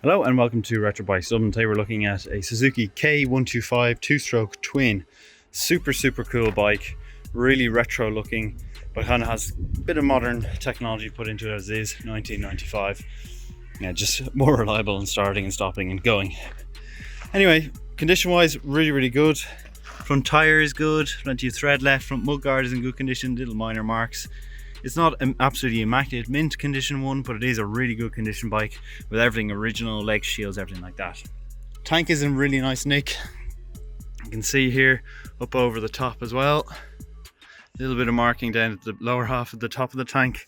Hello and welcome to Retro Bikes Dublin. Today we're looking at a Suzuki K125 Two Stroke twin. Super cool bike, really retro looking, but kind of has a bit of modern technology put into it as is. 1995. Yeah, just more reliable in starting and stopping and going. Anyway, condition wise, really good. Front tyre is good, plenty of thread left. Front mudguard is in good condition, little minor marks. It's not an absolutely immaculate mint condition one, but it is a really good condition bike with everything original, leg shields, everything like that. Tank is in really nice nick. You can see here up over the top as well. A little bit of marking down at the lower half of the top of the tank.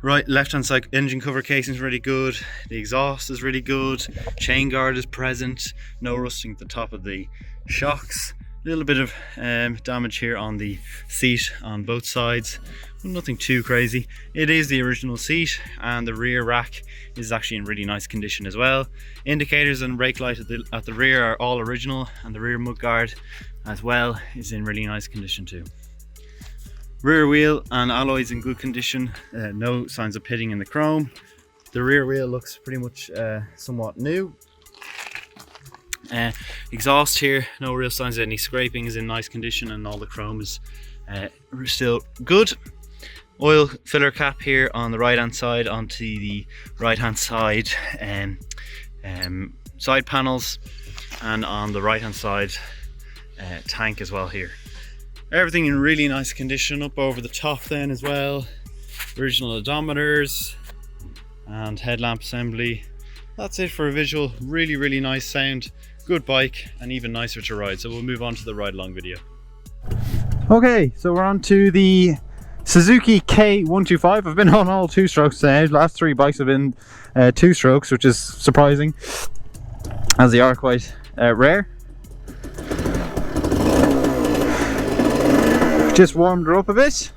Right, left hand side engine cover casing is really good. The exhaust is really good. Chain guard is present. No rusting at the top of the shocks. A little bit of damage here on the seat on both sides. Nothing too crazy. It is the original seat, and the rear rack is actually in really nice condition as well. Indicators and brake light at the rear are all original, and the rear mudguard as well is in really nice condition too. Rear wheel and alloys in good condition. No signs of pitting in the chrome. The rear wheel looks pretty much somewhat new. Exhaust here, no real signs of any scraping, is in nice condition, and all the chrome is still good. Oil filler cap here on the right hand side onto the right hand side side panels, and on the right hand side tank as well here. Everything in really nice condition up over the top then as well. Original odometers and headlamp assembly. That's it for a visual. Really nice sound, good bike, and even nicer to ride. So we'll move on to the ride along video. Okay, so we're on to the Suzuki K125. I've been on all two strokes now. The last three bikes have been two strokes, which is surprising as they are quite rare. Just warmed her up a bit.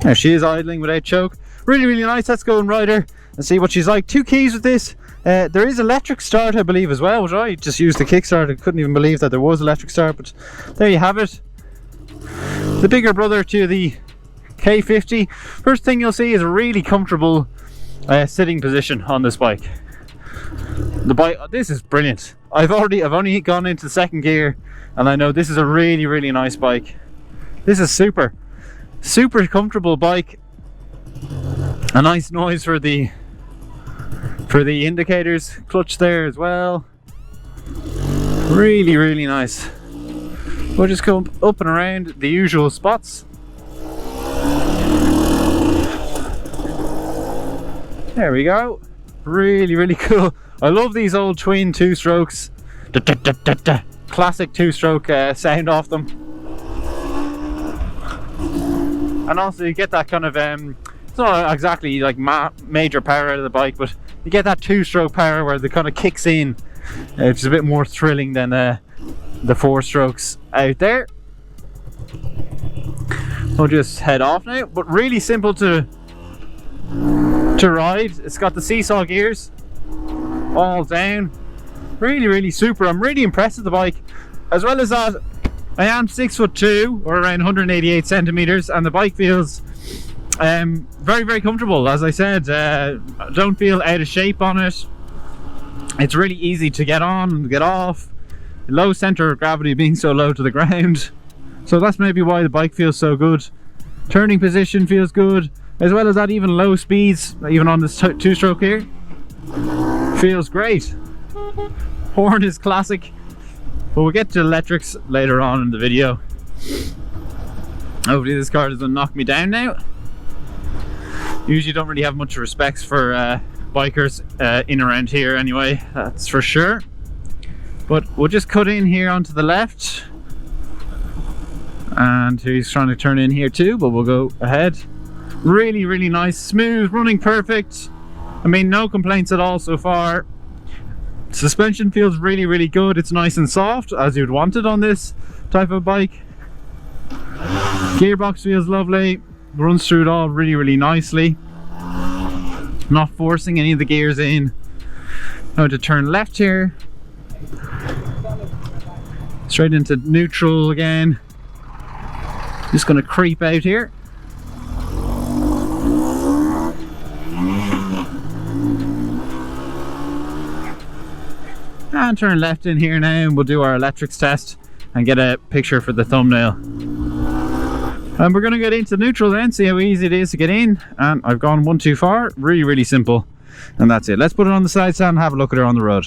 Now she is idling without choke. Really nice. Let's go and ride her and see what she's like. Two keys with this. There is electric start, I believe, as well, which I just used the kickstart. I couldn't even believe that there was electric start, but there you have it. The bigger brother to the K50. First thing you'll see is a really comfortable sitting position on this bike. The bike, this is brilliant. I've only gone into the second gear, and I know this is a really nice bike. This is super comfortable bike. A nice noise for the indicators, clutch there as well. Really nice. We'll just come up and around the usual spots. There we go. Really cool. I love these old twin two strokes. Classic two stroke sound off them. And also you get that kind of it's not exactly like major power out of the bike, but you get that two stroke power where it kind of kicks in, which is a bit more thrilling than the four strokes out there. We'll just head off now, but really simple to ride. It's got the seesaw gears all down. Really super. I'm really impressed with the bike. As well as that, I am 6'2" or around 188 centimeters, and the bike feels very comfortable. As I said, I don't feel out of shape on it. It's really easy to get on and get off. Low center of gravity being so low to the ground, so that's maybe why the bike feels so good. Turning position feels good, as well as that even low speeds, even on this two stroke here, feels great. Horn is classic, but we'll get to electrics later on in the video. Hopefully this car doesn't knock me down now. Usually don't really have much respect for bikers in around here anyway, that's for sure. But we'll just cut in here onto the left, and he's trying to turn in here too, but we'll go ahead. Really nice, smooth, running perfect. I mean, no complaints at all so far. Suspension feels really good. It's nice and soft, as you'd want it on this type of bike. Gearbox feels lovely, runs through it all really nicely. Not forcing any of the gears in. Now to turn left here, straight into neutral again. Just going to creep out here. and turn left in here now, and we'll do our electrics test and get a picture for the thumbnail. And we're going to get into neutral then, see how easy it is to get in. And I've gone one too far, really simple, and that's it. Let's put it on the side stand and have a look at her on the road.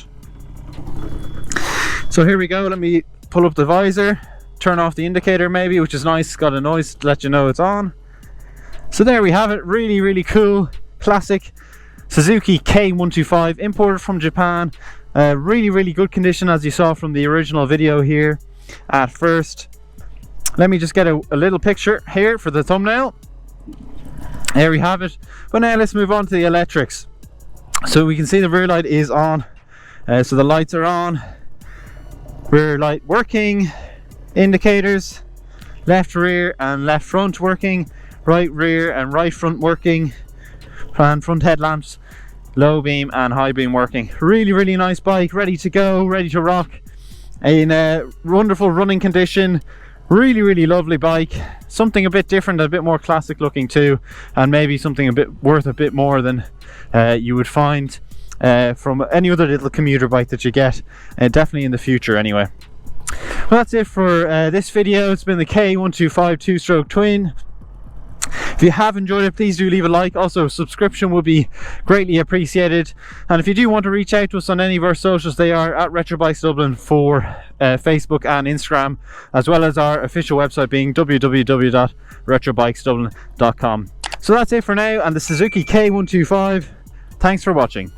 So here we go. Let me pull up the visor, turn off the indicator maybe, which is nice. It's got a noise to let you know it's on. So there we have it. Really cool classic Suzuki K125, imported from Japan. Really good condition, as you saw from the original video here at first. Let me just get a little picture here for the thumbnail. There we have it. But now let's move on to the electrics. So we can see the rear light is on. So the lights are on. Rear light working. Indicators. Left rear and left front working. Right rear and right front working. And front headlamps, low beam and high beam working. Really nice bike, ready to go, ready to rock. In a wonderful running condition. Really lovely bike. Something a bit different, a bit more classic looking too, and maybe something a bit worth a bit more than you would find from any other little commuter bike that you get, definitely in the future anyway. Well, that's it for this video. It's been the K125 Two Stroke Twin. If you have enjoyed it, please do leave a like. Also, a subscription would be greatly appreciated. And if you do want to reach out to us on any of our socials, they are at Retro Bikes Dublin for Facebook and Instagram, as well as our official website being www.retrobikesdublin.com. So that's it for now, and the Suzuki K125. Thanks for watching.